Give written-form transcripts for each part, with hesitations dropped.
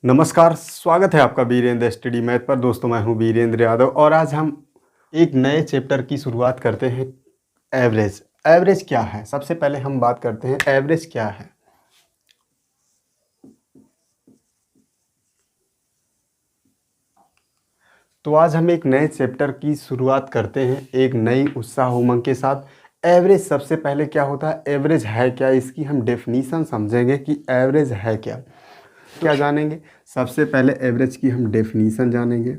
नमस्कार, स्वागत है आपका वीरेंद्र स्टडी मैथ पर। दोस्तों, मैं हूं वीरेंद्र यादव और आज हम एक नए चैप्टर की शुरुआत करते हैं। एवरेज। एवरेज क्या है? सबसे पहले हम बात करते हैं एवरेज क्या है। तो आज हम एक नए चैप्टर की शुरुआत करते हैं एक नई उत्साह उमंग के साथ। एवरेज सबसे पहले क्या होता है, एवरेज है क्या, इसकी हम डेफिनीशन समझेंगे कि एवरेज है क्या। क्या जानेंगे? सबसे पहले एवरेज की हम डेफिनीशन जानेंगे।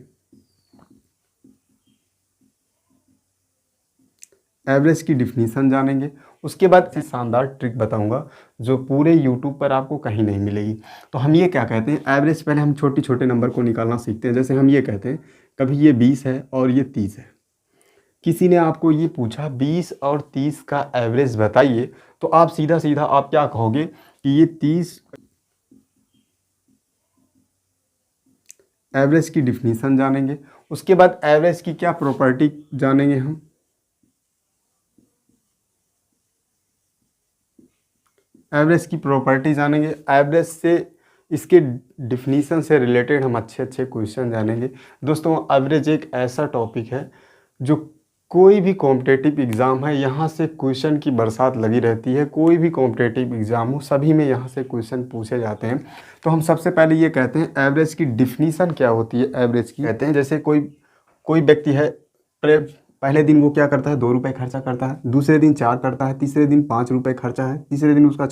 एवरेज की डिफिनीशन जानेंगे, उसके बाद एक शानदार ट्रिक बताऊंगा जो पूरे यूट्यूब पर आपको कहीं नहीं मिलेगी। तो हम ये क्या कहते हैं, एवरेज पहले हम छोटे छोटे नंबर को निकालना सीखते हैं। जैसे हम ये कहते हैं कभी ये 20 है और ये 30 है। किसी ने आपको ये पूछा 20 और 30 का एवरेज बताइए, तो आप सीधा सीधा आप क्या कहोगे कि ये 30। एवरेज की डिफिनीशन जानेंगे, उसके बाद एवरेज की क्या प्रॉपर्टी जानेंगे हम। एवरेज की प्रॉपर्टी जानेंगे, एवरेज से इसके डिफिनीशन से रिलेटेड हम अच्छे अच्छे क्वेश्चन जानेंगे। दोस्तों, एवरेज एक ऐसा टॉपिक है जो कोई भी कॉम्पिटेटिव एग्ज़ाम है यहाँ से क्वेश्चन की बरसात लगी रहती है। कोई भी कॉम्पिटेटिव एग्ज़ाम हो, सभी में यहाँ से क्वेश्चन पूछे जाते हैं। तो हम सबसे पहले ये कहते हैं एवरेज की डिफिनीशन क्या होती है। एवरेज की कहते हैं जैसे कोई कोई व्यक्ति है, पहले दिन वो क्या करता है, 2 रुपये खर्चा करता है, दूसरे दिन 4 करता है, तीसरे दिन 5 रुपये खर्चा है, तीसरे दिन उसका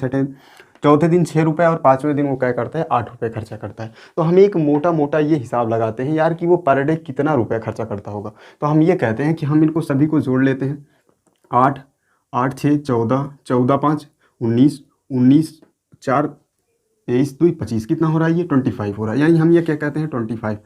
चौथे दिन 6 रुपये और 5वें दिन वो क्या करता है, 8 रुपये खर्चा करता है। तो हम एक मोटा मोटा ये हिसाब लगाते हैं यार कि वो पर डे कितना रुपया खर्चा करता होगा। तो हम ये कहते हैं कि हम इनको सभी को जोड़ लेते हैं। 8 8 6 14, 14 5 19, 19 4 23 2 25, कितना हो रहा है, ये 25 हो रहा है। यानी हम ये क्या कहते हैं, 25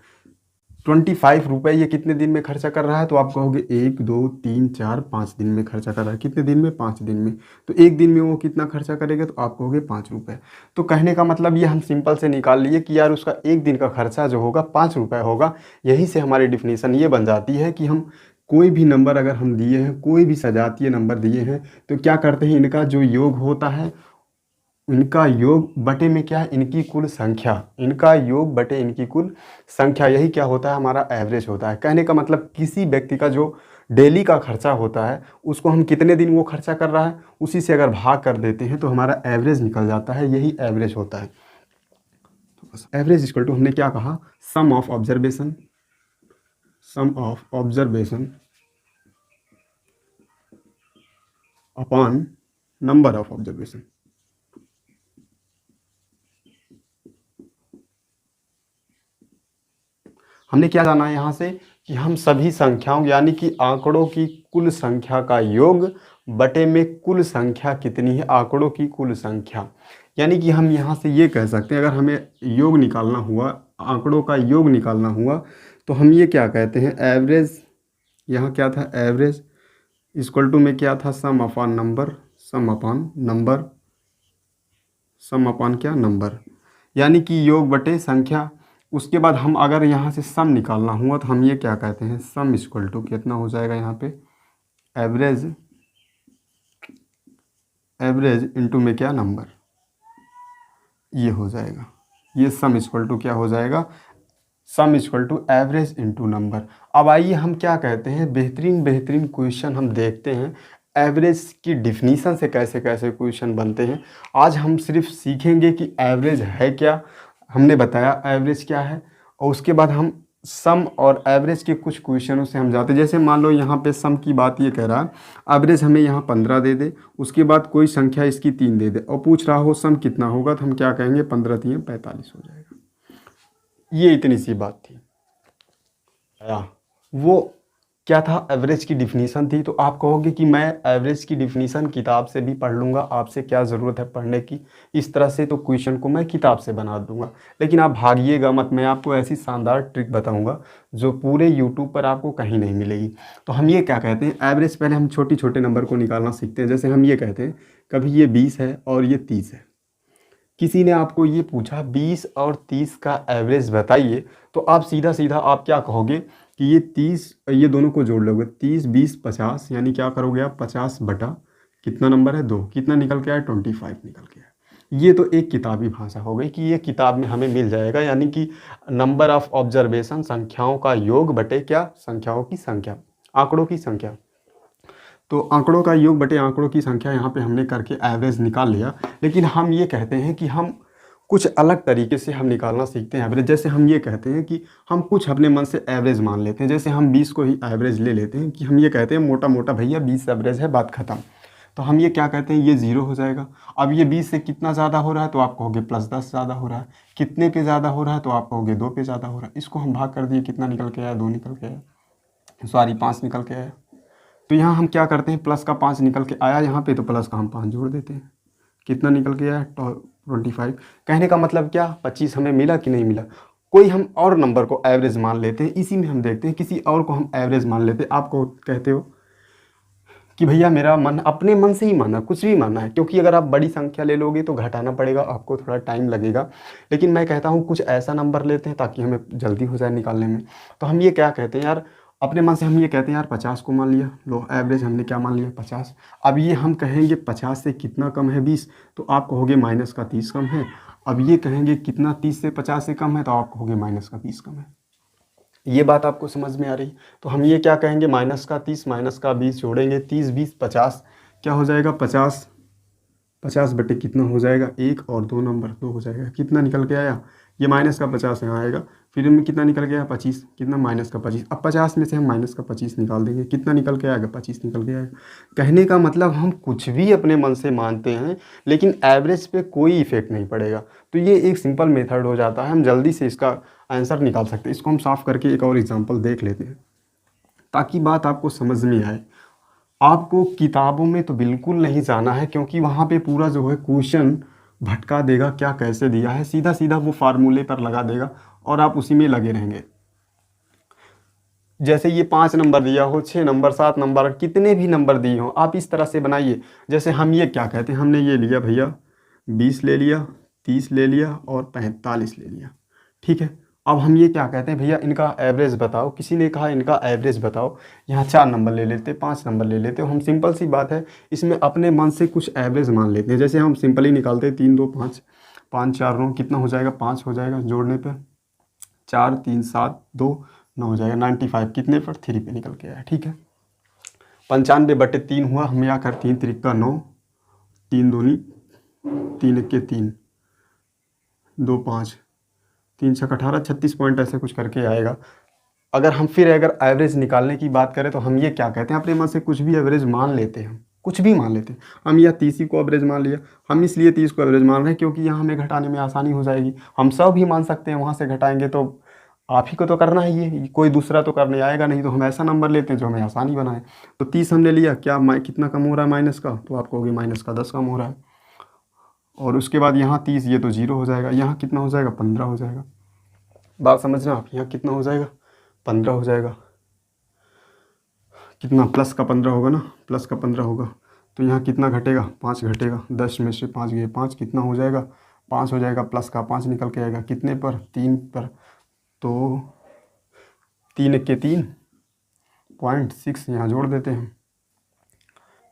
रुपये ये कितने दिन में खर्चा कर रहा है। तो आप कहोगे 1 2 3 4 5 दिन में खर्चा कर रहा है। कितने दिन में? 5 दिन में। तो एक दिन में वो कितना खर्चा करेगा, तो आप कहोगे 5 रुपये। तो कहने का मतलब ये हम सिंपल से निकाल लिए कि यार उसका एक दिन का खर्चा जो होगा 5 रुपये होगा। यहीं से हमारी डिफिनीशन ये बन जाती है कि हम कोई भी नंबर अगर हम दिए हैं, कोई भी सजातीय नंबर दिए हैं, तो क्या करते हैं, इनका जो योग होता है, इनका योग बटे में क्या है, इनकी कुल संख्या। इनका योग बटे इनकी कुल संख्या, यही क्या होता है, हमारा एवरेज होता है। कहने का मतलब किसी व्यक्ति का जो डेली का खर्चा होता है उसको हम कितने दिन वो खर्चा कर रहा है, उसी से अगर भाग कर देते हैं तो हमारा एवरेज निकल जाता है। यही एवरेज होता है। तो बस एवरेज इक्वल टू हमने क्या कहा, sum of observation, sum of observation upon number of observation. हमने क्या जाना है यहाँ से कि हम सभी संख्याओं यानी कि आंकड़ों की कुल संख्या का योग बटे में कुल संख्या कितनी है, आंकड़ों की कुल संख्या। यानी कि हम यहाँ से ये कह सकते हैं, अगर हमें योग निकालना हुआ, आंकड़ों का योग निकालना हुआ, तो हम ये क्या कहते हैं, एवरेज। यहाँ क्या था, एवरेज इक्वल टू में क्या था, सम अपॉन नंबर, सम अपॉन नंबर, सम अपॉन क्या, नंबर, यानी कि योग बटे संख्या। उसके बाद हम अगर यहाँ से सम निकालना हुआ तो हम ये क्या कहते हैं, सम इक्वल टू कितना हो जाएगा यहाँ पे, एवरेज, एवरेज इनटू में क्या, नंबर, ये हो जाएगा। ये सम इक्वल टू क्या हो जाएगा, sum equal to average into number. अब आइए हम क्या कहते हैं, बेहतरीन बेहतरीन क्वेश्चन हम देखते हैं एवरेज की डिफिनीशन से कैसे कैसे क्वेश्चन बनते हैं। आज हम सिर्फ सीखेंगे कि एवरेज है क्या, हमने बताया एवरेज क्या है, और उसके बाद हम सम और एवरेज के कुछ क्वेश्चनों से हम जाते हैं। जैसे मान लो यहाँ पे सम की बात ये कह रहा है, एवरेज हमें यहाँ 15 दे दे, उसके बाद कोई संख्या इसकी 3 दे दे और पूछ रहा हो सम कितना होगा, तो हम क्या कहेंगे, 15 3 45 हो जाएगा। ये इतनी सी बात थी। वो क्या था, एवरेज की डिफिनीशन थी। तो आप कहोगे कि मैं एवरेज की डिफिनीशन किताब से भी पढ़ लूँगा, आपसे क्या ज़रूरत है पढ़ने की, इस तरह से तो क्वेश्चन को मैं किताब से बना दूंगा। लेकिन आप भागिएगा मत, मैं आपको ऐसी शानदार ट्रिक बताऊंगा जो पूरे यूट्यूब पर आपको कहीं नहीं मिलेगी। तो हम ये क्या कहते हैं, एवरेज पहले हम छोटे छोटे नंबर को निकालना सीखते हैं। जैसे हम ये कहते हैं कभी ये 20 है और ये 30 है। किसी ने आपको ये पूछा 20 और 30 का एवरेज बताइए, तो आप सीधा सीधा आप क्या कहोगे कि ये 30, ये दोनों को जोड़ लोगे, 30 20 50, यानी क्या करोगे आप, 50 बटा कितना नंबर है, 2, कितना निकल के आया, 25 निकल के आया। ये तो एक किताबी भाषा हो गई कि ये किताब में हमें मिल जाएगा, यानी कि नंबर ऑफ ऑब्जर्वेशन, संख्याओं का योग बटे क्या, संख्याओं की संख्या, आंकड़ों की संख्या। तो आंकड़ों का योग बटे आंकड़ों की संख्या यहाँ पे हमने करके एवरेज निकाल लिया। लेकिन हम ये कहते हैं कि हम कुछ अलग तरीके से हम निकालना सीखते हैं एवरेज। जैसे हम ये कहते हैं कि हम कुछ अपने मन से एवरेज मान लेते हैं। जैसे हम 20 को ही एवरेज ले लेते हैं कि हम ये कहते हैं मोटा मोटा भैया 20 एवरेज है, बात खत्म। तो हम ये क्या कहते हैं, ये 0 हो जाएगा। अब ये 20 से कितना ज़्यादा हो रहा है तो आप कहोगे +10 ज़्यादा हो रहा है। कितने पे ज़्यादा हो रहा है तो आप कहोगे 2 पे ज़्यादा हो रहा है। इसको हम भाग कर दिए, कितना निकल के आया, 2 निकल के आया, सॉरी 5 निकल के आया। तो यहाँ हम क्या करते हैं, प्लस का 5 निकल के आया यहाँ पे, तो प्लस का हम 5 जोड़ देते हैं। कितना निकल के आया, 25। कहने का मतलब क्या, 25 हमें मिला कि नहीं मिला। कोई हम और नंबर को एवरेज मान लेते हैं, इसी में हम देखते हैं किसी और को हम एवरेज मान लेते हैं। आपको कहते हो कि भैया मेरा मन, अपने मन से ही माना, कुछ भी माना है, क्योंकि अगर आप बड़ी संख्या ले लोगे तो घटाना पड़ेगा, आपको थोड़ा टाइम लगेगा। लेकिन मैं कहता हूँ कुछ ऐसा नंबर लेते हैं ताकि हमें जल्दी हो जाए निकालने में। तो हम ये क्या कहते हैं यार, अपने मन से हम ये कहते हैं यार 50 को मान लिया, लो एवरेज हमने क्या मान लिया, 50। अब ये हम कहेंगे 50 से कितना कम है, 20, तो आप कहोगे माइनस का 30 कम है। अब ये कहेंगे कितना 30 से 50 से कम है, तो आप कहोगे माइनस का 30 कम है। ये बात आपको समझ में आ रही। तो हम ये क्या कहेंगे, माइनस का 30 माइनस का 20 जोड़ेंगे, 30 20 50, क्या हो जाएगा 50। 50 बटे कितना हो जाएगा, 1 और 2 नंबर 2 हो जाएगा। कितना निकल के आया, ये माइनस का 50 यहाँ आएगा। फिर में कितना निकल गया, 25, कितना माइनस का 25। अब 50 में से हम माइनस का 25 निकाल देंगे, कितना निकल के आएगा, 25 निकल के आएगा। कहने का मतलब हम कुछ भी अपने मन से मानते हैं लेकिन एवरेज पे कोई इफेक्ट नहीं पड़ेगा। तो ये एक सिंपल मेथड हो जाता है, हम जल्दी से इसका आंसर निकाल सकते हैं। इसको हम साफ करके एक और एग्जांपल देख लेते हैं ताकि बात आपको समझ में आए। आपको किताबों में तो बिल्कुल नहीं जाना है, क्योंकि वहाँ पे पूरा जो है क्वेश्चन भटका देगा, क्या कैसे दिया है, सीधा सीधा वो फार्मूले पर लगा देगा और आप उसी में लगे रहेंगे। जैसे ये 5 नंबर दिया हो, 6 नंबर, 7 नंबर, कितने भी नंबर दिए हो, आप इस तरह से बनाइए। जैसे हम ये क्या कहते हैं, हमने ये लिया भैया 20 ले लिया, 30 ले लिया और 45 ले लिया, ठीक है। अब हम ये क्या कहते हैं, भैया इनका एवरेज बताओ। किसी ने कहा इनका एवरेज बताओ, यहाँ 4 नंबर ले लेते, 5 नंबर ले लेते। हम सिंपल सी बात है, इसमें अपने मन से कुछ एवरेज मान लेते हैं। जैसे हम सिंपली निकालते हैं 3 2 5, 5 4 9, कितना हो जाएगा, 5 हो जाएगा जोड़ने पे, 4 3 7 2 9 हो जाएगा। 95 कितने पर, 3 पे निकल के आया, ठीक है। 95 बटे 3 हुआ, हम यहाँ कर 3 3 का 9, 3 दूनी 3 1 के 3, 2 5, 3 6 18, 36 पॉइंट ऐसे कुछ करके आएगा। अगर हम फिर अगर एवरेज निकालने की बात करें तो हम ये क्या कहते हैं, अपने मन से कुछ भी एवरेज मान लेते हैं, कुछ भी मान लेते हैं। हम यह 30 को एवरेज मान लिया, हम इसलिए 30 को एवरेज मान रहे हैं क्योंकि यहाँ हमें घटाने में आसानी हो जाएगी। हम सब भी मान सकते हैं, वहाँ से घटाएंगे तो आप ही को तो करना है, ये कोई दूसरा तो करने आएगा नहीं। तो हम ऐसा नंबर लेते हैं जो हमें आसानी बनाए। तो 30 हमने लिया, क्या कितना कम हो रहा है माइनस का, तो आप कहोगे माइनस का 10 कम हो रहा है। और उसके बाद यहाँ 30, ये तो 0 हो जाएगा, यहाँ कितना हो जाएगा, 15 हो जाएगा। बात समझना आप, यहाँ कितना हो जाएगा, 15 हो जाएगा। कितना, प्लस का 15 होगा ना, प्लस का 15 होगा। तो यहाँ कितना घटेगा, 5 घटेगा। 10 में से 5 गए 5, कितना हो जाएगा, 5 हो जाएगा। प्लस का 5 निकल के आएगा, कितने पर, 3 पर। तो 3 1 के 3, 0.6 यहाँ जोड़ देते हैं।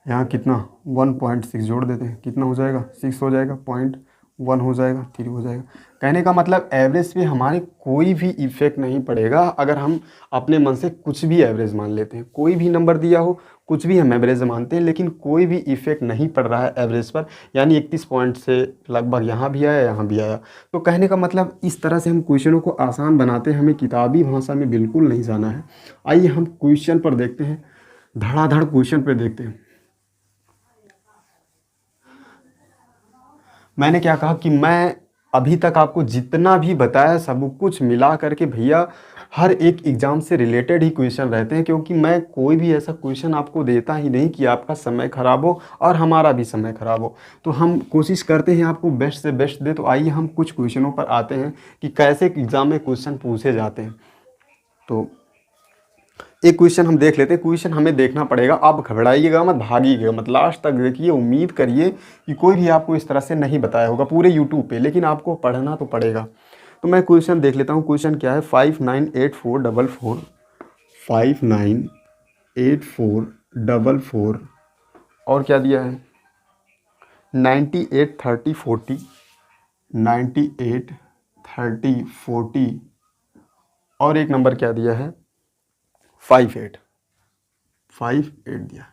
यहाँ कितना, 1.6 जोड़ देते हैं, कितना हो जाएगा, 6 हो जाएगा, 0.1 हो जाएगा, 3 हो जाएगा। कहने का मतलब एवरेज पे हमारे कोई भी इफेक्ट नहीं पड़ेगा अगर हम अपने मन से कुछ भी एवरेज मान लेते हैं। कोई भी नंबर दिया हो, कुछ भी हम एवरेज मानते हैं, लेकिन कोई भी इफेक्ट नहीं पड़ रहा है एवरेज पर। यानी 31 पॉइंट से लगभग यहाँ भी आया, यहाँ भी आया। तो कहने का मतलब इस तरह से हम क्वेश्चनों को आसान बनाते हैं, हमें किताबी भाषा में बिल्कुल नहीं जाना है। आइए हम क्वेश्चन पर देखते हैं, धड़ाधड़ क्वेश्चन पर देखते हैं। मैंने क्या कहा कि मैं अभी तक आपको जितना भी बताया सब कुछ मिला करके भैया हर एक एग्ज़ाम से रिलेटेड ही क्वेश्चन रहते हैं, क्योंकि मैं कोई भी ऐसा क्वेश्चन आपको देता ही नहीं कि आपका समय ख़राब हो और हमारा भी समय ख़राब हो। तो हम कोशिश करते हैं आपको बेस्ट से बेस्ट दे। तो आइए हम कुछ क्वेश्चनों पर आते हैं कि कैसे एग्ज़ाम में क्वेश्चन पूछे जाते हैं। तो एक क्वेश्चन हम देख लेते हैं। क्वेश्चन हमें देखना पड़ेगा, आप घबराइएगा मत, भागिएगा मत, लास्ट तक देखिए। उम्मीद करिए कि कोई भी आपको इस तरह से नहीं बताया होगा पूरे यूट्यूब पे, लेकिन आपको पढ़ना तो पड़ेगा। तो मैं क्वेश्चन देख लेता हूँ। क्वेश्चन क्या है, 598444, 598444 और क्या दिया है, 98 30 40, 98 30 40 और एक नंबर क्या दिया है 58 दिया।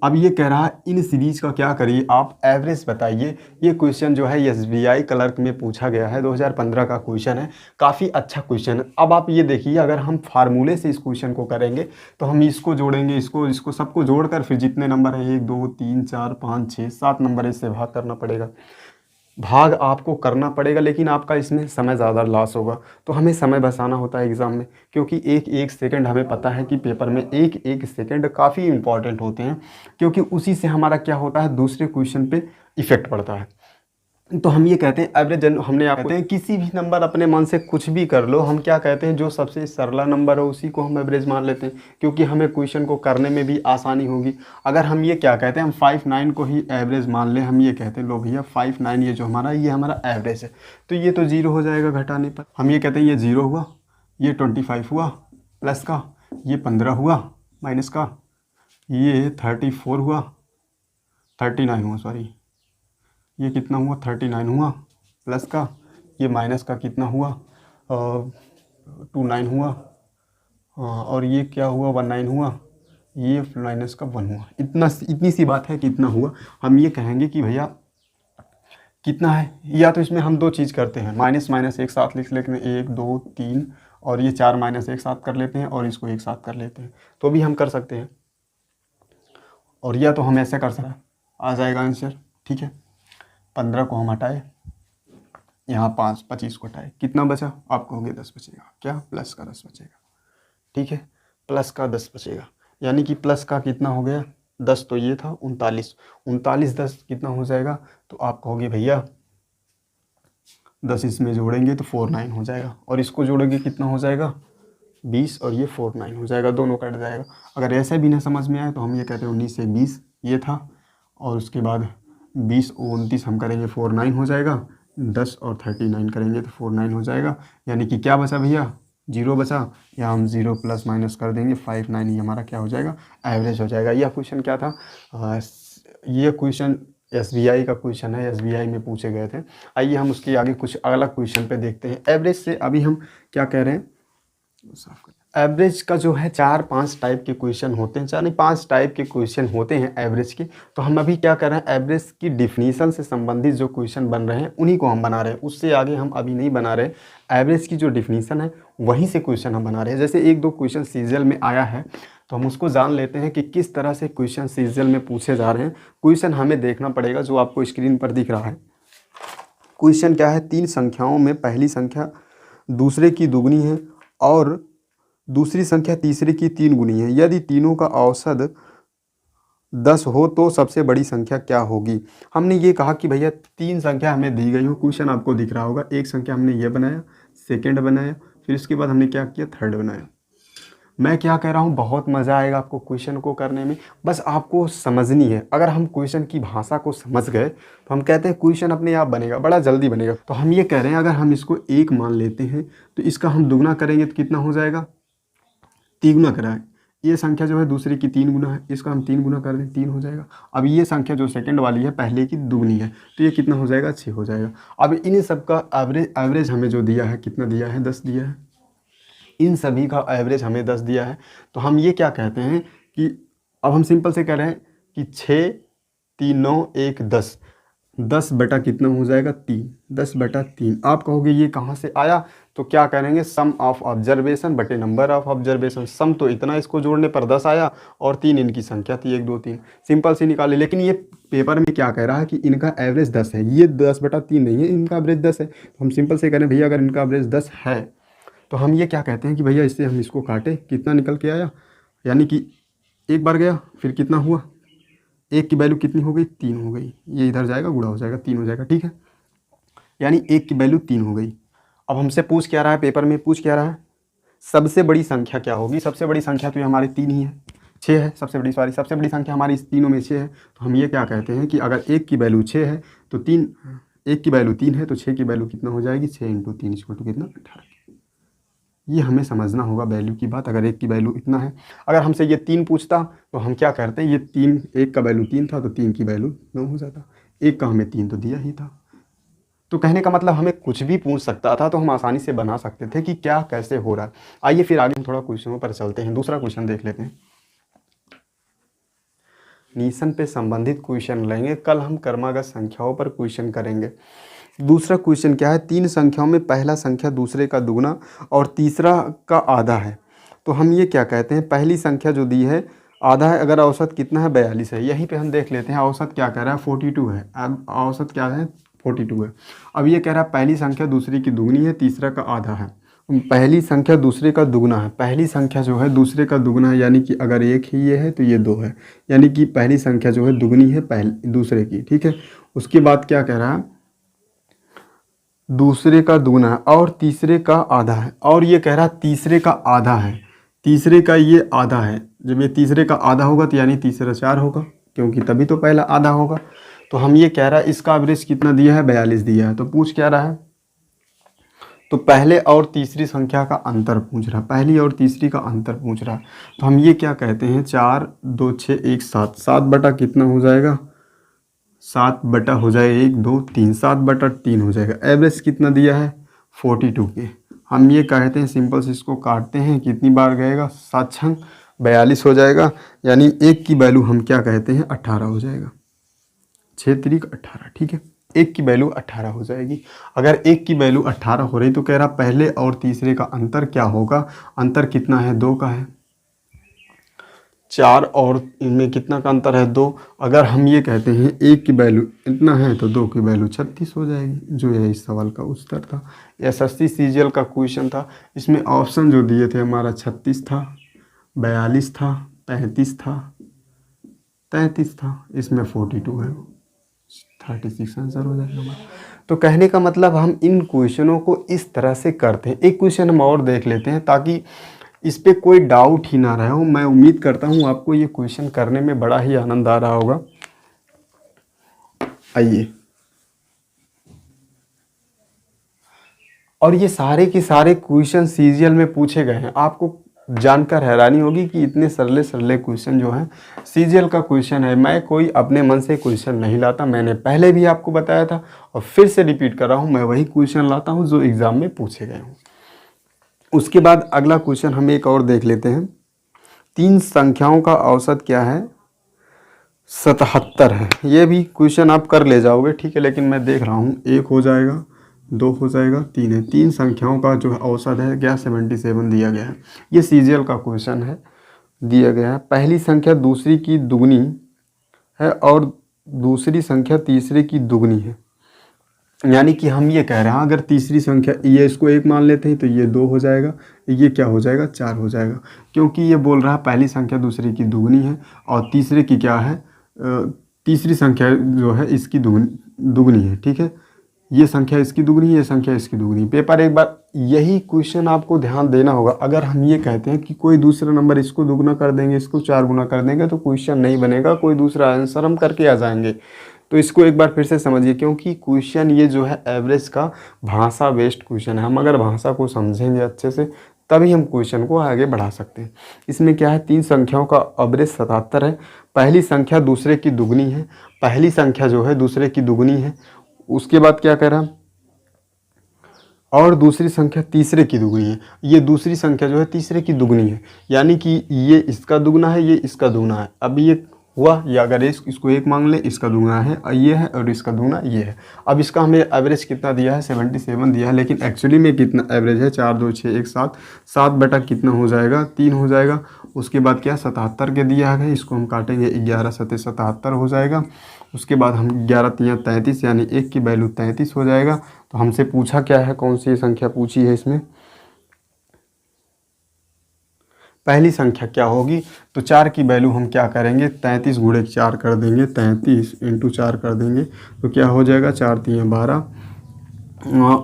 अब ये कह रहा है इन सीरीज का क्या करिए आप एवरेज बताइए। ये क्वेश्चन जो है एसबीआई क्लर्क में पूछा गया है, 2015 का क्वेश्चन है, काफ़ी अच्छा क्वेश्चन है। अब आप ये देखिए अगर हम फार्मूले से इस क्वेश्चन को करेंगे तो हम इसको जोड़ेंगे, इसको सबको जोड़कर फिर जितने नंबर है 1 2 3 4 5 6 7 नंबर इससे भाग करना पड़ेगा। भाग आपको करना पड़ेगा लेकिन आपका इसमें समय ज़्यादा लॉस होगा। तो हमें समय बचाना होता है एग्ज़ाम में, क्योंकि एक एक सेकंड हमें पता है कि पेपर में एक एक सेकंड काफ़ी इंपॉर्टेंट होते हैं, क्योंकि उसी से हमारा क्या होता है दूसरे क्वेश्चन पे इफ़ेक्ट पड़ता है। तो हम ये कहते हैं एवरेज, हमने आप कहते हैं किसी भी नंबर अपने मन से कुछ भी कर लो, हम क्या कहते हैं जो सबसे सरला नंबर हो उसी को हम एवरेज मान लेते हैं, क्योंकि हमें क्वेश्चन को करने में भी आसानी होगी। अगर हम ये क्या कहते हैं हम 59 को ही एवरेज मान लें, हम ये कहते हैं लो भैया 59 ये जो हमारा ये हमारा एवरेज है, तो ये तो जीरो हो जाएगा घटाने पर। हम ये कहते हैं ये जीरो हुआ, ये 25 हुआ प्लस का, ये 15 हुआ माइनस का, ये 34 हुआ 39 हुआ सॉरी, ये कितना हुआ 39 हुआ प्लस का, ये माइनस का कितना हुआ 29 हुआ, और ये क्या हुआ 19 हुआ, ये माइनस का 1 हुआ। इतनी सी बात है कि इतना हुआ। हम ये कहेंगे कि भैया कितना है, या तो इसमें हम दो चीज़ करते हैं, माइनस माइनस एक साथ लिख लेते हैं 1 2 3, और ये 4 माइनस एक साथ कर लेते हैं और इसको एक साथ कर लेते हैं, तो भी हम कर सकते हैं। और या तो हम ऐसे कर सकते हैं, आ जाएगा आंसर। ठीक है, 15 को हम हटाए, यहाँ 25 को हटाए, कितना बचा आप कहोगे 10 बचेगा, क्या प्लस का 10 बचेगा। ठीक है, प्लस का 10 बचेगा, यानी कि प्लस का कितना हो गया 10, तो ये था 39, 10 कितना हो जाएगा, तो आप कहोगे भैया 10 इसमें जोड़ेंगे तो 49 हो जाएगा, और इसको जोड़ेंगे कितना हो जाएगा 20, और ये 49 हो जाएगा, दोनों कट जाएगा। अगर ऐसे भी ना समझ में आए तो हम ये कहते हैं 19 से 20 ये था, और उसके बाद 20 और 29 हम करेंगे 49 हो जाएगा, 10 और 39 करेंगे तो 49 हो जाएगा, यानी कि क्या बचा भैया 0 बचा, या हम 0 प्लस माइनस कर देंगे 59 ही हमारा क्या हो जाएगा एवरेज हो जाएगा। यह क्वेश्चन क्या था, ये क्वेश्चन एसबीआई का क्वेश्चन है, एसबीआई में पूछे गए थे। आइए हम उसके आगे कुछ अलग क्वेश्चन पे देखते हैं। एवरेज से अभी हम क्या कह रहे हैं, एवरेज का जो है 4-5 टाइप के क्वेश्चन होते हैं, यानी 5 टाइप के क्वेश्चन होते हैं एवरेज के। तो हम अभी क्या कर रहे हैं, एवरेज की डिफिनीशन से संबंधित जो क्वेश्चन बन रहे हैं उन्हीं को हम बना रहे हैं, उससे आगे हम अभी नहीं बना रहे। एवरेज की जो डिफिनीशन है वहीं से क्वेश्चन हम बना रहे हैं। जैसे 1-2 क्वेश्चन सीरियल में आया है तो हम उसको जान लेते हैं कि किस तरह से क्वेश्चन सीरियल में पूछे जा रहे हैं। क्वेश्चन हमें देखना पड़ेगा जो आपको स्क्रीन पर दिख रहा है। क्वेश्चन क्या है, 3 संख्याओं में पहली संख्या दूसरे की दुगनी है और दूसरी संख्या तीसरे की 3 गुनी है। यदि तीनों का औसत 10 हो तो सबसे बड़ी संख्या क्या होगी। हमने ये कहा कि भैया 3 संख्या हमें दी गई हो, क्वेश्चन आपको दिख रहा होगा। एक संख्या हमने ये बनाया, सेकंड बनाया, फिर इसके बाद हमने क्या किया थर्ड बनाया। मैं क्या कह रहा हूँ, बहुत मज़ा आएगा आपको क्वेश्चन को करने में, बस आपको समझनी है। अगर हम क्वेश्चन की भाषा को समझ गए तो हम कहते हैं क्वेश्चन अपने आप बनेगा, बड़ा जल्दी बनेगा। तो हम ये कह रहे हैं अगर हम इसको 1 मान लेते हैं तो इसका हम दुगना करेंगे तो कितना हो जाएगा 3 गुना कराएं। ये संख्या जो है दूसरे की 3 गुना है, इसका हम 3 गुना कर दें 3 हो जाएगा। अब ये संख्या जो सेकंड वाली है पहले की दुगनी है तो ये कितना हो जाएगा 6 हो जाएगा। अब इन सब का एवरेज हमें जो दिया है कितना दिया है 10 दिया है, इन सभी का एवरेज हमें 10 दिया है। तो हम ये क्या कहते हैं कि अब हम सिंपल से कह रहे हैं कि 6 3 9 1 10, 10 बटा कितना हो जाएगा 3, 10 बटा 3। आप कहोगे ये कहाँ से आया, तो क्या करेंगे सम ऑफ ऑब्जर्वेशन बटे नंबर ऑफ ऑब्जर्वेशन। सम तो इतना, इसको जोड़ने पर 10 आया और 3 इनकी संख्या थी 1 2 3, सिंपल सी निकाले। लेकिन ये पेपर में क्या कह रहा है कि इनका एवरेज 10 है, ये 10 बटा 3 नहीं है, इनका एवरेज 10 है। तो हम सिंपल से करें भैया अगर इनका एवरेज 10 है तो हम ये क्या कहते हैं कि भैया इससे हम इसको काटे, कितना निकल के आया, यानी कि एक बार गया फिर कितना हुआ, एक की वैल्यू कितनी हो गई 3 हो गई, ये इधर जाएगा गुणा हो जाएगा 3 हो जाएगा। ठीक है, यानी एक की वैल्यू 3 हो गई। अब हमसे पूछ क्या रहा है, पेपर में पूछ क्या रहा है सबसे बड़ी संख्या क्या होगी। सबसे बड़ी संख्या तो ये हमारी 3 ही है, 6 है सबसे बड़ी संख्या हमारी इस तीनों में 6 है। तो हम ये क्या कहते हैं कि अगर एक की वैल्यू 6 है तो 3, एक की वैल्यू 3 है तो 6 की वैल्यू कितना हो जाएगी 6 × 3 = कितना 18। ये हमें समझना होगा वैल्यू की बात। अगर एक की वैल्यू इतना है, अगर हमसे ये 3 पूछता तो हम क्या करते हैं, ये 3 एक का वैल्यू 3 था तो 3 की वैल्यू 9 हो जाता, 1 का हमें 3 तो दिया ही था। तो कहने का मतलब हमें कुछ भी पूछ सकता था तो हम आसानी से बना सकते थे कि क्या कैसे हो रहा है। आइए फिर आगे हम थोड़ा क्वेश्चनों पर चलते हैं। दूसरा क्वेश्चन देख लेते हैं। निशन पे संबंधित क्वेश्चन लेंगे। कल हम क्रमागत संख्याओं पर क्वेश्चन करेंगे। दूसरा क्वेश्चन क्या है, 3 संख्याओं में पहला संख्या दूसरे का दुगना और तीसरा का आधा है। तो हम ये क्या कहते हैं, पहली संख्या जो दी है आधा है, अगर औसत कितना है 42 है। यहीं पे हम देख लेते हैं औसत क्या कह रहा है 42 है। अब औसत क्या है 42 है। अब ये कह रहा है पहली संख्या दूसरी की दुगनी है, तीसरा का आधा है। पहली संख्या दूसरे का दुगना है। पहली संख्या जो है दूसरे का दुगना है, यानी कि अगर एक ही ये है तो ये 2 है, यानी कि पहली संख्या जो है दुगनी है पहले दूसरे की। ठीक है, उसके बाद क्या कह रहा है, दूसरे का दुगना है और तीसरे का आधा है। और ये कह रहा है तीसरे का आधा है, तीसरे का ये आधा है। जब ये तीसरे का आधा होगा तो यानी तीसरा 4 होगा, क्योंकि तभी तो पहला आधा होगा। तो हम ये कह रहा है इसका एवरेज कितना दिया है 42 दिया है। तो पूछ क्या रहा है, तो पहले और तीसरी संख्या का अंतर पूछ रहा है, पहली और तीसरी का अंतर पूछ रहा है। तो हम ये क्या कहते हैं 4 2 6 1 7, 7 बटा कितना हो जाएगा 7 बटा हो जाएगा 1 2 3, 7 बटा 3 हो जाएगा। एवरेज कितना दिया है 42 के। हम ये कहते हैं सिंपल से इसको काटते हैं, कितनी बार गएगा 7 छंग 42 हो जाएगा, यानी 1 की वैल्यू हम क्या कहते हैं 18 हो जाएगा, 6 त्रिक 18। ठीक है, 1 की वैल्यू 18 हो जाएगी। अगर 1 की वैल्यू 18 हो रही तो कह रहा पहले और तीसरे का अंतर क्या होगा, अंतर कितना है 2 का है, 4 और इनमें कितना का अंतर है 2। अगर हम ये कहते हैं 1 की वैल्यू इतना है तो 2 की वैल्यू 36 हो जाएगी, जो है इस सवाल का उत्तर था। एसएससी सीजीएल का क्वेश्चन था। इसमें ऑप्शन जो दिए थे हमारा 36 था, 42 था, 35 था, 33 था, इसमें 42 है, 36 आंसर हो जाएगा हमारा। तो कहने का मतलब हम इन क्वेश्चनों को इस तरह से करते हैं। एक क्वेश्चन हम और देख लेते हैं ताकि इस पे कोई डाउट ही ना रहे हो। मैं उम्मीद करता हूँ आपको ये क्वेश्चन करने में बड़ा ही आनंद आ रहा होगा। आइए, और ये सारे के सारे क्वेश्चन सीजीएल में पूछे गए हैं। आपको जानकर हैरानी होगी कि इतने सरले सरले क्वेश्चन जो हैं सीजीएल का क्वेश्चन है। मैं कोई अपने मन से क्वेश्चन नहीं लाता, मैंने पहले भी आपको बताया था और फिर से रिपीट कर रहा हूँ, मैं वही क्वेश्चन लाता हूँ जो एग्ज़ाम में पूछे गए हों। उसके बाद अगला क्वेश्चन हम एक और देख लेते हैं। 3 संख्याओं का औसत क्या है 77 है। ये भी क्वेश्चन आप कर ले जाओगे, ठीक है, लेकिन मैं देख रहा हूँ 1 हो जाएगा, 2 हो जाएगा, 3 है। 3 संख्याओं का जो औसत है क्या 77 दिया गया है। ये सीजीएल का क्वेश्चन है, दिया गया है। पहली संख्या दूसरी की दुगनी है और दूसरी संख्या तीसरे की दुगनी है, यानी कि हम ये कह रहे हैं अगर तीसरी संख्या ये इसको 1 मान लेते हैं तो ये 2 हो जाएगा, ये क्या हो जाएगा 4 हो जाएगा, क्योंकि ये बोल रहा है पहली संख्या दूसरी की दुगनी है और तीसरे की क्या है तीसरी संख्या जो है इसकी दुगनी है। ठीक है, ये संख्या इसकी दुगनी, ये संख्या इसकी दुगनी। पेपर एक बार यही क्वेश्चन आपको ध्यान देना होगा। अगर हम ये कहते हैं कि कोई दूसरा नंबर इसको दुगना कर देंगे, इसको 4 गुना कर देंगे तो क्वेश्चन नहीं बनेगा, कोई दूसरा आंसर हम करके आ जाएंगे। तो इसको एक बार फिर से समझिए, क्योंकि क्वेश्चन ये जो है एवरेज का भाषा बेस्ड क्वेश्चन है। हम अगर भाषा को समझेंगे अच्छे से तभी हम क्वेश्चन को आगे बढ़ा सकते हैं। इसमें क्या है 3 संख्याओं का एवरेज 77 है। पहली संख्या दूसरे की दुगनी है, पहली संख्या जो है दूसरे की दुगनी है। उसके बाद क्या कह रहा है और दूसरी संख्या तीसरे की दुगनी है। ये दूसरी संख्या जो है तीसरे की दुगनी है, यानी कि ये इसका दुगना है, ये इसका दुगना है। अब ये हुआ, या अगर इसको 1 मांग ले, इसका दुगना है ये है और इसका दुगना ये है। अब इसका हमें एवरेज कितना दिया है 77 दिया है, लेकिन एक्चुअली में कितना एवरेज है 4 2 6 1 7, 7 बटा कितना हो जाएगा 3 हो जाएगा। उसके बाद क्या 77 के दिया है, इसको हम काटेंगे 11 7 77 हो जाएगा। उसके बाद हम 11 3 33, यानी 1 की वैल्यू 33 हो जाएगा। तो हमसे पूछा क्या है, कौन सी संख्या पूछी है इसमें, पहली संख्या क्या होगी। तो 4 की वैल्यू हम क्या करेंगे 33 गुणे 4 कर देंगे, 33 इंटू 4 कर देंगे तो क्या हो जाएगा 4 3 12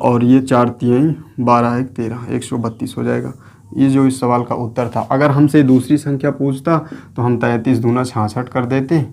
और ये 4 3 12 1 13, 132 हो जाएगा। ये जो इस सवाल का उत्तर था। अगर हमसे दूसरी संख्या पूछता तो हम 33 दूना 66 कर देते,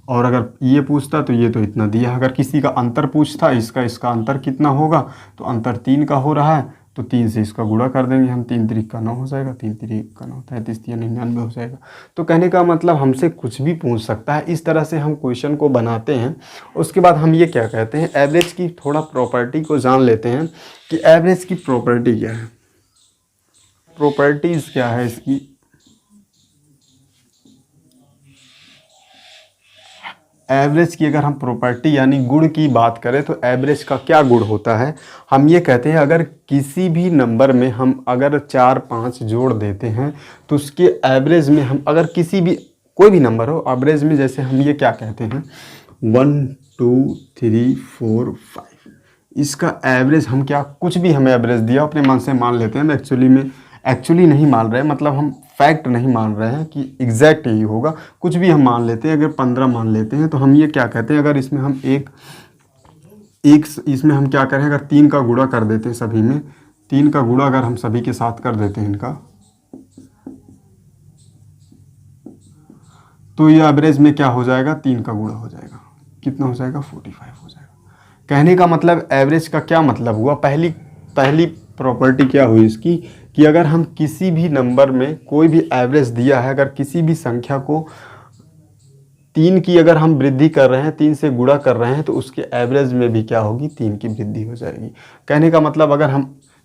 और अगर ये पूछता तो ये तो इतना दिया। अगर किसी का अंतर पूछता इसका अंतर कितना होगा, तो अंतर 3 का हो रहा है तो 3 से इसका गुणा कर देंगे हम, 3 त्रिक का 9 हो जाएगा, 3 त्रिक का 9 33 या 99 हो जाएगा। तो कहने का मतलब हमसे कुछ भी पूछ सकता है। इस तरह से हम क्वेश्चन को बनाते हैं। उसके बाद हम ये क्या कहते हैं, एवरेज की थोड़ा प्रॉपर्टी को जान लेते हैं कि एवरेज की प्रॉपर्टी क्या है, प्रॉपर्टीज़ क्या है इसकी। एवरेज की अगर हम प्रॉपर्टी यानी गुण की बात करें तो एवरेज का क्या गुण होता है, हम ये कहते हैं अगर किसी भी नंबर में हम अगर 4 5 जोड़ देते हैं तो उसके एवरेज में हम अगर किसी भी कोई भी नंबर हो एवरेज में, जैसे हम ये क्या कहते हैं 1 2 3 4 5, इसका एवरेज हम क्या कुछ भी हमें एवरेज दिया अपने मन से मान लेते हैं। हम एक्चुअली नहीं मान रहे हैं, मतलब हम फैक्ट नहीं मान रहे हैं कि एग्जैक्ट यही होगा, कुछ भी हम मान लेते हैं। अगर 15 मान लेते हैं तो हम ये क्या कहते हैं, अगर इसमें हम इसमें हम क्या करें, अगर 3 का गुणा कर देते हैं सभी में, 3 का गुणा अगर हम सभी के साथ कर देते हैं इनका, तो ये एवरेज में क्या हो जाएगा, 3 का गुणा हो जाएगा, कितना हो जाएगा 45 हो जाएगा। कहने का मतलब एवरेज का क्या मतलब हुआ, पहली प्रॉपर्टी क्या हुई इसकी कि अगर हम किसी भी नंबर में कोई भी एवरेज दिया है, अगर किसी भी संख्या को 3 की अगर हम वृद्धि कर रहे हैं, 3 से गुणा कर रहे हैं, तो उसके एवरेज में भी क्या होगी, 3 की वृद्धि हो जाएगी। कहने का मतलब अगर हम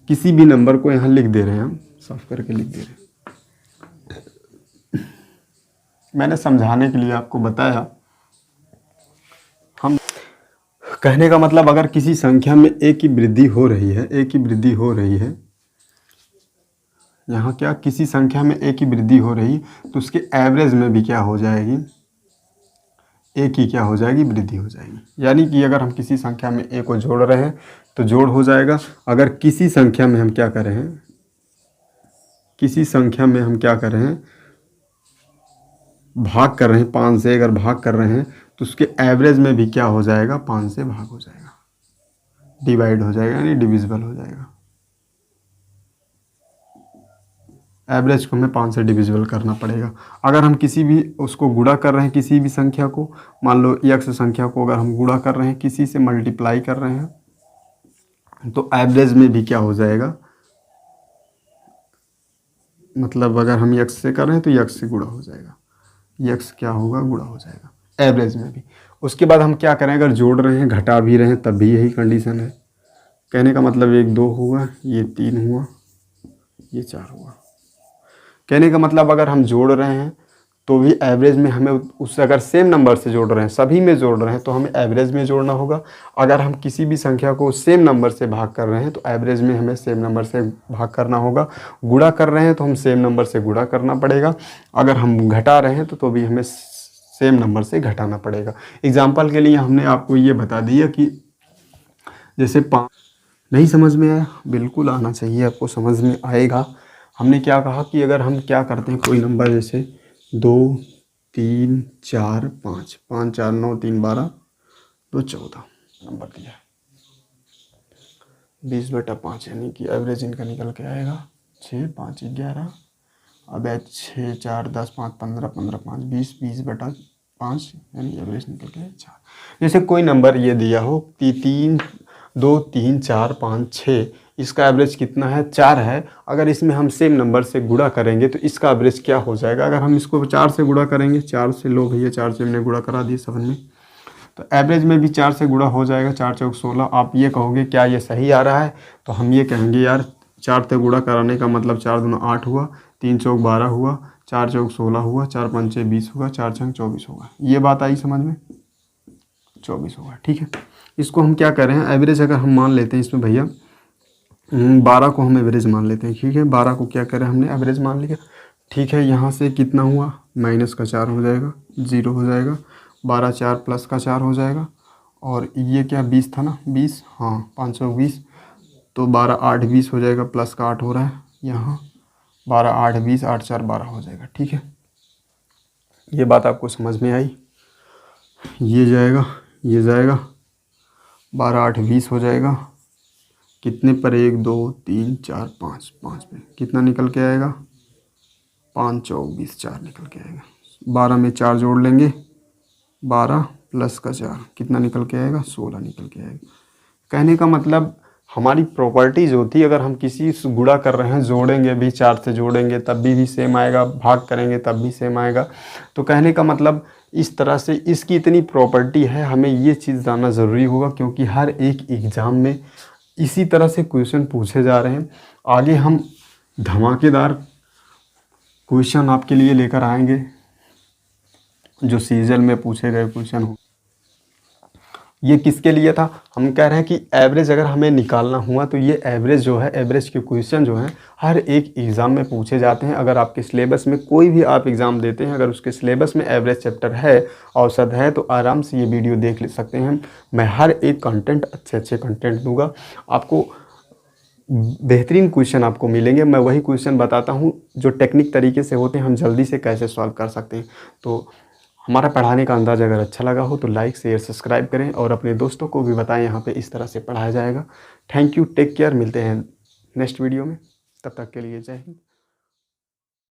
किसी भी नंबर को यहाँ लिख दे रहे हैं, हम साफ करके लिख दे रहे हैं, मैंने समझाने के लिए आपको बताया। हम कहने का मतलब अगर किसी संख्या में a की वृद्धि हो रही है, a की वृद्धि हो रही है, यहाँ क्या किसी संख्या में a की वृद्धि हो रही तो उसके एवरेज में भी क्या हो जाएगी, a की क्या हो जाएगी, वृद्धि हो जाएगी। यानी कि अगर हम किसी संख्या में a को जोड़ रहे हैं तो जोड़ हो जाएगा। अगर किसी संख्या में हम क्या कर रहे हैं, किसी संख्या में हम क्या कर रहे हैं, भाग कर रहे हैं, 5 से अगर भाग कर रहे हैं तो उसके एवरेज में भी क्या हो जाएगा, 5 से भाग हो जाएगा, डिवाइड हो जाएगा, यानी डिविजिबल हो जाएगा। एवरेज को हमें 5 से डिविजिबल करना पड़ेगा। अगर हम किसी भी उसको गुणा कर रहे हैं, किसी भी संख्या को, मान लो x संख्या को अगर हम गुणा कर रहे हैं, किसी से मल्टीप्लाई कर रहे हैं, तो एवरेज में भी क्या हो जाएगा, मतलब अगर हम x से कर रहे हैं तो x से गुणा हो जाएगा, x क्या होगा, गुणा हो जाएगा एवरेज में भी। उसके बाद हम क्या करें, अगर जोड़ रहे हैं, घटा भी रहे हैं, तब भी यही कंडीशन है। कहने का मतलब 1 2 हुआ, ये 3 हुआ, ये 4 हुआ। कहने का मतलब अगर हम जोड़ रहे हैं तो भी एवरेज में हमें उससे, अगर सेम नंबर से जोड़ रहे हैं, सभी में जोड़ रहे हैं, तो हमें एवरेज में जोड़ना होगा। अगर हम किसी भी संख्या को सेम नंबर से भाग कर रहे हैं तो एवरेज में हमें सेम नंबर से भाग करना होगा। गुणा कर रहे हैं तो हम सेम नंबर से गुणा करना पड़ेगा। अगर हम घटा रहे हैं तो भी हमें सेम नंबर से घटाना पड़ेगा। एग्जाम्पल के लिए हमने आपको ये बता दिया कि जैसे 5, नहीं समझ में आया, बिल्कुल आना चाहिए, आपको समझ में आएगा। हमने क्या कहा कि अगर हम क्या करते हैं, कोई नंबर जैसे 2 3 4 5, 5 4 9 3 12 2 14 नंबर दिया है, 20/5, यानी कि एवरेज इनका निकल के आएगा 6 5 11। अब 6 4 10 5 15 15 5 20, 20/5, यानी एवरेज निकल के 4। जैसे कोई नंबर ये दिया हो 3 2 3 4 5 6, इसका एवरेज कितना है, 4 है। अगर इसमें हम सेम नंबर से गुणा करेंगे तो इसका एवरेज क्या हो जाएगा, अगर हम इसको 4 से गुणा करेंगे, 4 से, लो भैया 4 से हमने गुणा करा दिया 7 में, तो एवरेज में भी 4 से गुणा हो जाएगा, 4 चौक 16। आप ये कहोगे क्या ये सही आ रहा है, तो हम ये कहेंगे यार 4 से गुणा कराने का मतलब 4 दूना 8 हुआ, 3 चौक 12 हुआ, 4 चौक 16 हुआ, 4 पंचे 20 हुआ, 4 छंग 24 होगा। ये बात आई समझ में, 24 होगा, ठीक है। इसको हम क्या कर रहे हैं, एवरेज अगर हम मान लेते हैं इसमें भैया 12 को हम एवरेज मान लेते हैं, ठीक है। 12 को क्या करें हमने, एवरेज मान लिया, ठीक है। यहाँ से कितना हुआ, माइनस का 4 हो जाएगा, 0 हो जाएगा, 12 4 प्लस का 4 हो जाएगा, और ये क्या 20 था ना, 20, हाँ 520, तो 12 8 20 हो जाएगा, प्लस का 8 हो रहा है यहाँ, 12 8 20, 8 4 12 हो जाएगा, ठीक है। ये बात आपको समझ में आई, ये जाएगा, ये जाएगा, 12 8 20 हो जाएगा, कितने पर, 1 2 3 4 5, 5 पे कितना निकल के आएगा, 5 चौक 20, 4 निकल के आएगा। 12 में 4 जोड़ लेंगे, 12 प्लस का 4 कितना निकल के आएगा, 16 निकल के आएगा। कहने का मतलब हमारी प्रॉपर्टी जो होती है, अगर हम किसी से गुणा कर रहे हैं, जोड़ेंगे भी, 4 से जोड़ेंगे तब भी सेम आएगा, भाग करेंगे तब भी सेम आएगा। तो कहने का मतलब इस तरह से इसकी इतनी प्रॉपर्टी है, हमें ये चीज़ जानना ज़रूरी होगा, क्योंकि हर एक एग्ज़ाम में इसी तरह से क्वेश्चन पूछे जा रहे हैं। आगे हम धमाकेदार क्वेश्चन आपके लिए लेकर आएंगे, जो सीजन में पूछे गए क्वेश्चन हो। ये किसके लिए था, हम कह रहे हैं कि एवरेज अगर हमें निकालना हुआ तो ये एवरेज जो है, एवरेज के क्वेश्चन जो हैं हर एक एग्ज़ाम में पूछे जाते हैं। अगर आपके सिलेबस में कोई भी आप एग्ज़ाम देते हैं, अगर उसके सिलेबस में एवरेज चैप्टर है, औसत है, तो आराम से ये वीडियो देख ले सकते हैं। मैं हर एक कंटेंट अच्छे कंटेंट दूंगा, आपको बेहतरीन क्वेश्चन आपको मिलेंगे। मैं वही क्वेश्चन बताता हूँ जो टेक्निक तरीके से होते हैं, हम जल्दी से कैसे सॉल्व कर सकते हैं। तो हमारा पढ़ाने का अंदाज़ अगर अच्छा लगा हो तो लाइक शेयर सब्सक्राइब करें और अपने दोस्तों को भी बताएं, यहाँ पे इस तरह से पढ़ाया जाएगा। थैंक यू, टेक केयर, मिलते हैं नेक्स्ट वीडियो में, तब तक के लिए जय हिंद।